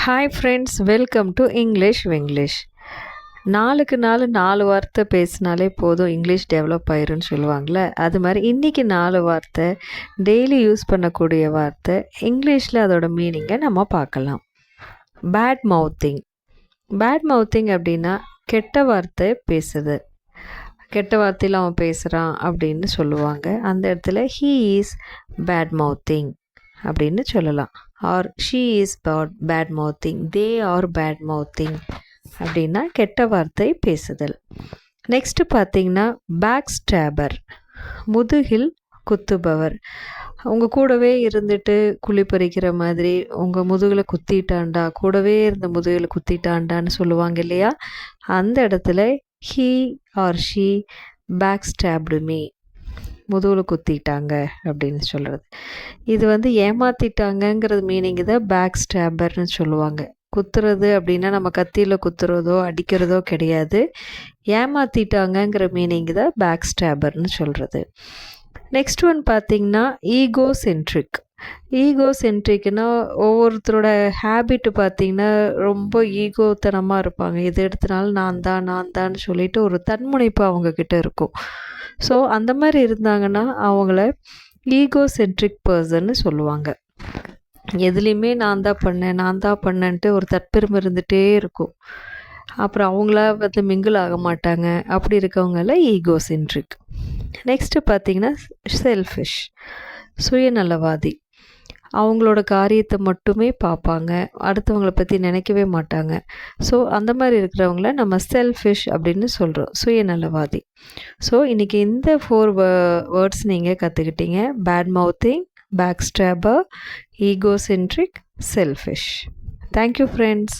Hi friends, welcome to English Vinglish. நாளுக்கு நாள் 4 வார்த்தை பேசினாலே போதும், இங்கிலீஷ் டெவலப் ஆயிரும்னு சொல்லுவாங்கள்ல. அது மாதிரி இன்றைக்கி 4 வார்த்தை டெய்லி யூஸ் பண்ணக்கூடிய வார்த்தை. இங்கிலீஷில் அதோட மீனிங்கை நம்ம பார்க்கலாம். பேட் மவுத்திங். பேட் மவுத்திங் அப்படின்னா கெட்ட வார்த்தை பேசுது, கெட்ட வார்த்தையில் அவன் பேசுகிறான் அப்படின்னு சொல்லுவாங்க. அந்த இடத்துல ஹீ இஸ் பேட் மவுத்திங் அப்படின்னு சொல்லலாம். Or she is bad mouthing, they are bad mouthing அப்படின்னா கெட்ட வார்த்தை பேசுதல். நெக்ஸ்ட்டு பார்த்திங்கன்னா பேக் ஸ்டாபர், முதுகில் குத்துபவர். உங்கள் கூடவே இருந்துட்டு குழி பறிக்கிற மாதிரி உங்கள் முதுகில் குத்திட்டான்டா, கூடவே இருந்த முதுகில் குத்திட்டான்டான்னு சொல்லுவாங்க இல்லையா. அந்த இடத்துல he or she back stabbed me, முதுகில் குத்திட்டாங்க அப்படின்னு சொல்கிறது. இது ஏமாற்றிட்டாங்கங்கிறது மீனிங் தான் பேக் ஸ்டாபர்னு சொல்லுவாங்க. குத்துறது அப்படின்னா நம்ம கத்தியில் குத்துறதோ அடிக்கிறதோ கிடையாது. ஏமாற்றிட்டாங்கங்கிற மீனிங் தான் பேக் ஸ்டாபர்னு சொல்கிறது. நெக்ஸ்ட் ஒன் பார்த்திங்கன்னா ஈகோ சென்ட்ரிக். ஈகோ சென்ட்ரிக்னா ஒவ்வொருத்தரோட ஹேபிட் பார்த்திங்கன்னா ரொம்ப ஈகோத்தனமாக இருப்பாங்க. எது எடுத்தனாலும் நான் தான் சொல்லிட்டு ஒரு தன்முனைப்பு அவங்கக்கிட்ட இருக்கும். ஸோ அந்த மாதிரி இருந்தாங்கன்னா அவங்கள ஈகோ சென்ட்ரிக் பர்சன்னு சொல்லுவாங்க. எதுலேயுமே நான் தான் பண்ணேன்ட்டு ஒரு தற்பெருமை இருந்துகிட்டே இருக்கும். அப்புறம் அவங்களா மிங்கிள் ஆக மாட்டாங்க. அப்படி இருக்கவங்கள ஈகோ சென்ட்ரிக். நெக்ஸ்ட்டு பார்த்திங்கன்னா செல்ஃபிஷ், சுயநலவாதி. அவங்களோட காரியத்தை மட்டுமே பார்ப்பாங்க, அடுத்தவங்களை பற்றி நினைக்கவே மாட்டாங்க. ஸோ அந்த மாதிரி இருக்கிறவங்கள நம்ம செல்ஃபிஷ் அப்படின்னு சொல்கிறோம், சுயநலவாதி. ஸோ இன்றைக்கி இந்த 4 வேர்ட்ஸ் நீங்கள் கற்றுக்கிட்டீங்க. Bad mouthing, backstabber, egocentric, selfish. Thank you friends.